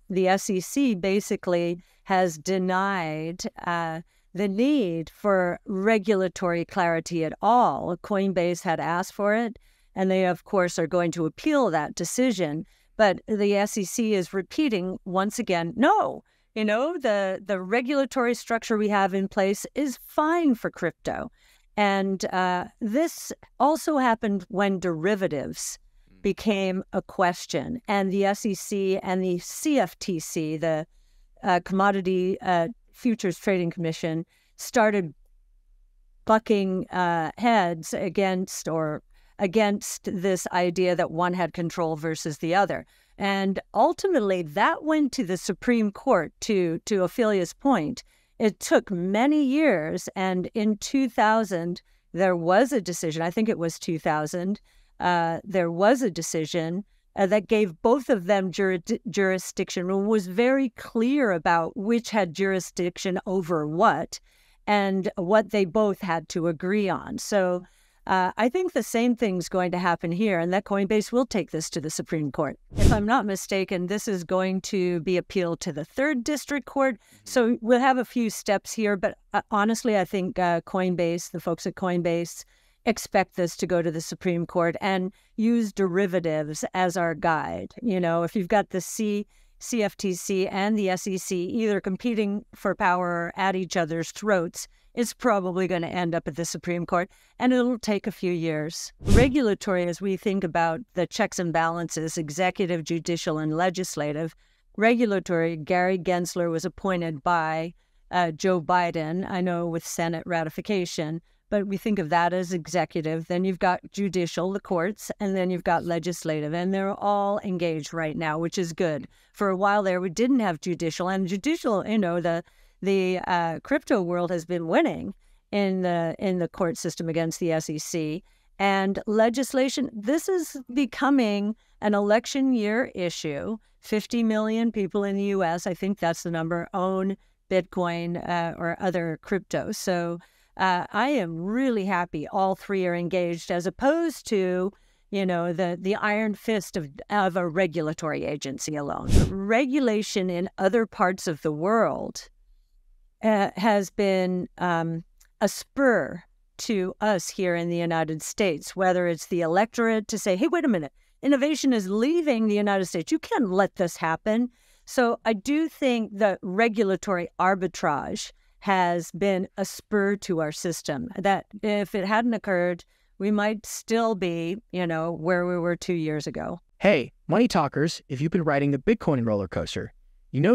the SEC basically has denied the need for regulatory clarity at all. Coinbase had asked for it, and they, of course, are going to appeal that decision. But the SEC is repeating once again, no, the regulatory structure we have in place is fine for crypto. And this also happened when derivatives became a question, and the SEC and the CFTC, the Commodity Futures Trading Commission, started bucking heads against this idea that one had control versus the other. And ultimately, that went to the Supreme Court, to Ophelia's point. It took many years, and in 2000, there was a decision. I think it was 2000. There was a decision that gave both of them jurisdiction and was very clear about which had jurisdiction over what and what they both had to agree on. So I think the same thing's going to happen here, and that Coinbase will take this to the Supreme Court. If I'm not mistaken, this is going to be appealed to the 3rd District Court. So we'll have a few steps here, but honestly, I think Coinbase, the folks at Coinbase, expect this to go to the Supreme Court and use derivatives as our guide. If you've got the CFTC and the SEC either competing for power or at each other's throats, it's probably going to end up at the Supreme Court, and it'll take a few years. Regulatory, as we think about the checks and balances, executive, judicial, and legislative, regulatory, Gary Gensler was appointed by Joe Biden, I know with Senate ratification, but we think of that as executive. Then you've got judicial, the courts, and then you've got legislative, and they're all engaged right now, which is good. For a while there, we didn't have judicial, and judicial, the crypto world has been winning in the court system against the SEC. And legislation, this is becoming an election year issue. 50 million people in the U.S., I think that's the number, own Bitcoin or other crypto. So I am really happy all three are engaged, as opposed to, the iron fist of a regulatory agency alone. Regulation in other parts of the world has been a spur to us here in the United States, whether it's the electorate to say, hey, wait a minute, innovation is leaving the United States. You can't let this happen. So I do think that regulatory arbitrage has been a spur to our system, that if it hadn't occurred, we might still be, where we were 2 years ago. Hey, money talkers, if you've been riding the Bitcoin roller coaster,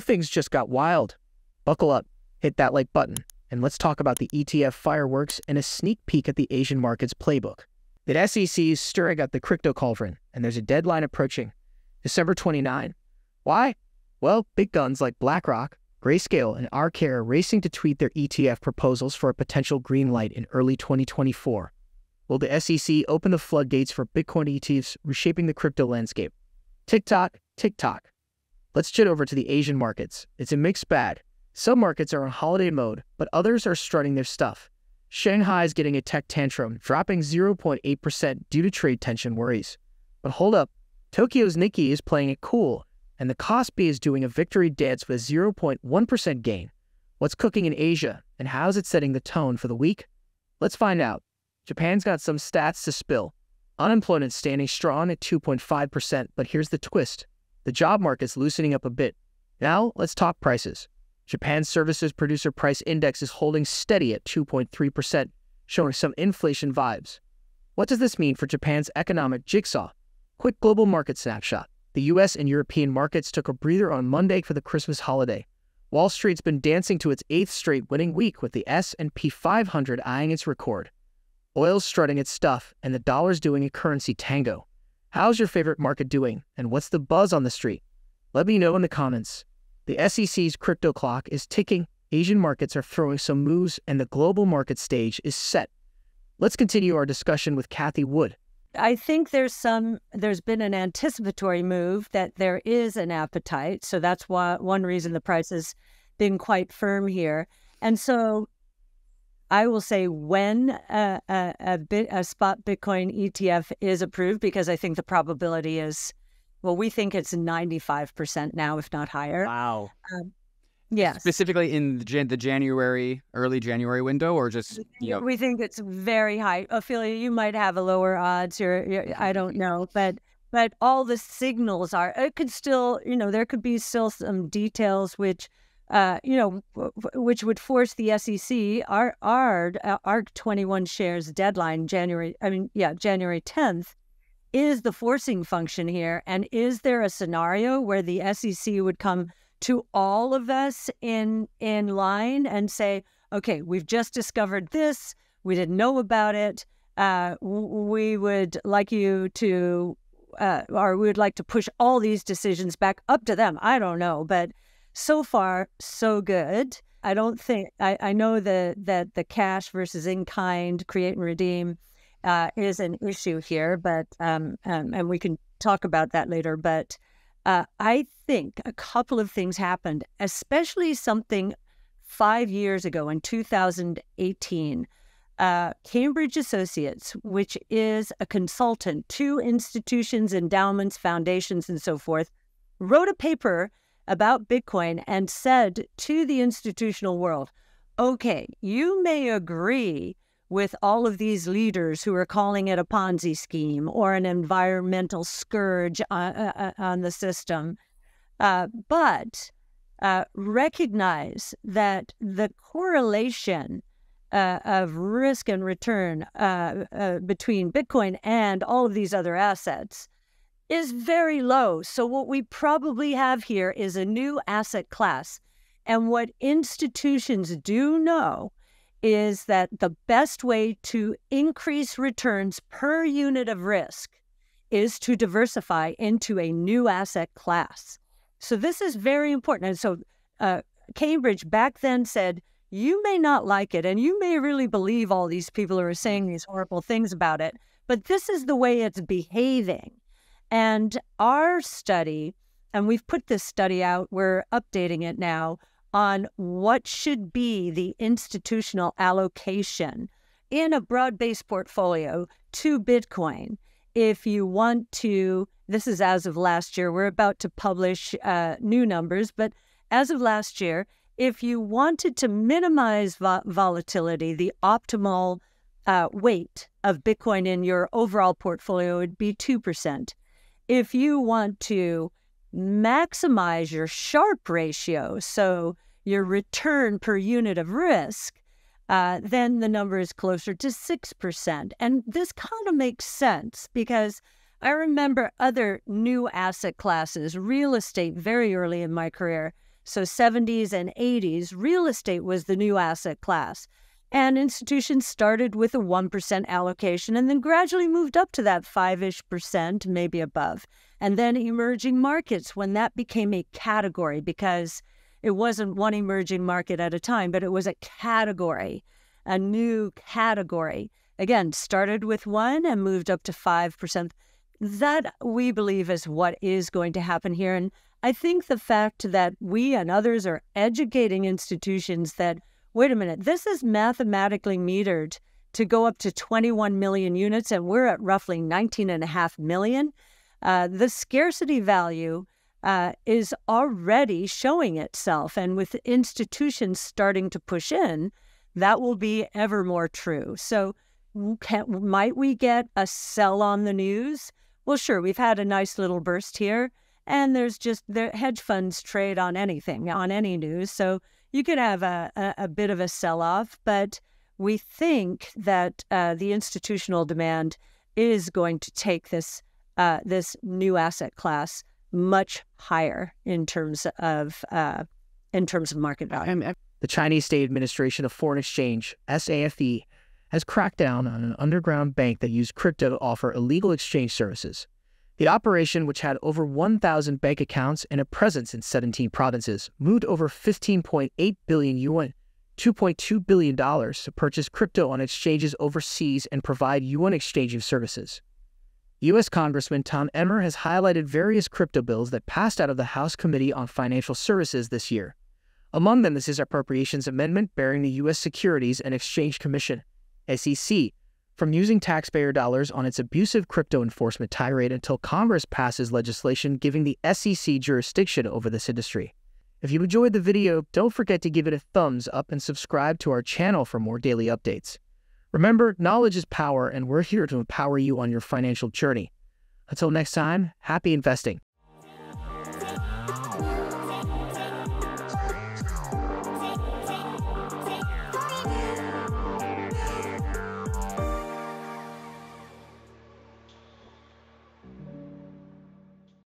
things just got wild. Buckle up, hit that like button, and let's talk about the ETF fireworks and a sneak peek at the Asian markets playbook. The SEC is stirring up the crypto cauldron, and there's a deadline approaching, December 29. Why? Well, big guns like BlackRock, Grayscale, and Ark are racing to tweet their ETF proposals for a potential green light in early 2024. Will the SEC open the floodgates for Bitcoin ETFs, reshaping the crypto landscape? Tick-tock, tick-tock. Let's jet over to the Asian markets. It's a mixed bag. Some markets are on holiday mode, but others are strutting their stuff. Shanghai is getting a tech tantrum, dropping 0.8% due to trade tension worries. But hold up, Tokyo's Nikkei is playing it cool, and the Kospi is doing a victory dance with a 0.1% gain. What's cooking in Asia, and how's it setting the tone for the week? Let's find out. Japan's got some stats to spill. Unemployment standing strong at 2.5%, but here's the twist. The job market's loosening up a bit. Now, let's talk prices. Japan's Services Producer Price Index is holding steady at 2.3%, showing some inflation vibes. What does this mean for Japan's economic jigsaw? Quick global market snapshot. The US and European markets took a breather on Monday for the Christmas holiday. Wall Street's been dancing to its 8th straight winning week, with the S&P 500 eyeing its record. Oil's strutting its stuff, and the dollar's doing a currency tango. How's your favorite market doing, and what's the buzz on the street? Let me know in the comments. The SEC's crypto clock is ticking, Asian markets are throwing some moves, and the global market stage is set. Let's continue our discussion with Cathie Wood. I think there's been an anticipatory move, that there is an appetite. So that's one reason the price has been quite firm here. And so I will say when a spot Bitcoin ETF is approved, because I think the probability is Well, we think it's 95% now, if not higher. Wow. Yes. Specifically in the early January window, or just, We think it's very high. Ophelia, you might have a lower odds, I don't know, but all the signals are. It could still, there could be still some details which, which would force the SEC. Our ARK 21 shares deadline January 10th is the forcing function here. And is there a scenario where the SEC would come to all of us in line and say, okay, we've just discovered this, we didn't know about it, we would like you to, or we would like to push all these decisions back up to them. I don't know, but so far, so good. I don't think, I know that the cash versus in-kind, create and redeem, is an issue here, but, and we can talk about that later, but I think a couple of things happened, especially something 5 years ago in 2018. Cambridge Associates, which is a consultant to institutions, endowments, foundations, and so forth, wrote a paper about Bitcoin and said to the institutional world, okay, you may agree with all of these leaders who are calling it a Ponzi scheme or an environmental scourge on the system, but recognize that the correlation of risk and return between Bitcoin and all of these other assets is very low. So what we probably have here is a new asset class. And what institutions do know is that the best way to increase returns per unit of risk is to diversify into a new asset class. So this is very important. And so Cambridge back then said, you may not like it, and you may really believe all these people who are saying these horrible things about it, but this is the way it's behaving. And our study, and we've put this study out, we're updating it now, on what should be the institutional allocation in a broad-based portfolio to Bitcoin. If you want to, this is as of last year, we're about to publish new numbers, but as of last year, if you wanted to minimize volatility, the optimal weight of Bitcoin in your overall portfolio would be 2%. If you want to maximize your Sharpe ratio, so your return per unit of risk, then the number is closer to 6%. And this kind of makes sense because I remember other new asset classes, real estate very early in my career. So 70s and 80s, real estate was the new asset class. And institutions started with a 1% allocation and then gradually moved up to that 5-ish%, maybe above. And then emerging markets, when that became a category, because it wasn't one emerging market at a time, but it was a category, a new category. Again, started with 1 and moved up to 5%. That, we believe, is what is going to happen here. And I think the fact that we and others are educating institutions that, wait a minute, this is mathematically metered to go up to 21 million units, and we're at roughly 19.5 million. The scarcity value is already showing itself. And with institutions starting to push in, that will be ever more true. So might we get a sell on the news? Well, sure, we've had a nice little burst here. And there's just the hedge funds trade on anything, on any news. So you could have a bit of a sell-off, but we think that the institutional demand is going to take this new asset class much higher in terms of market value. The Chinese State Administration of Foreign Exchange, SAFE, has cracked down on an underground bank that used crypto to offer illegal exchange services. The operation, which had over 1,000 bank accounts and a presence in 17 provinces, moved over 15.8 billion yuan, $2.2 billion, to purchase crypto on exchanges overseas and provide yuan exchanging services. U.S. Congressman Tom Emmer has highlighted various crypto bills that passed out of the House Committee on Financial Services this year. Among them is his appropriations amendment bearing the U.S. Securities and Exchange Commission, SEC, from using taxpayer dollars on its abusive crypto enforcement tirade until Congress passes legislation giving the SEC jurisdiction over this industry. If you enjoyed the video, don't forget to give it a thumbs up and subscribe to our channel for more daily updates. Remember, knowledge is power, and we're here to empower you on your financial journey. Until next time, happy investing.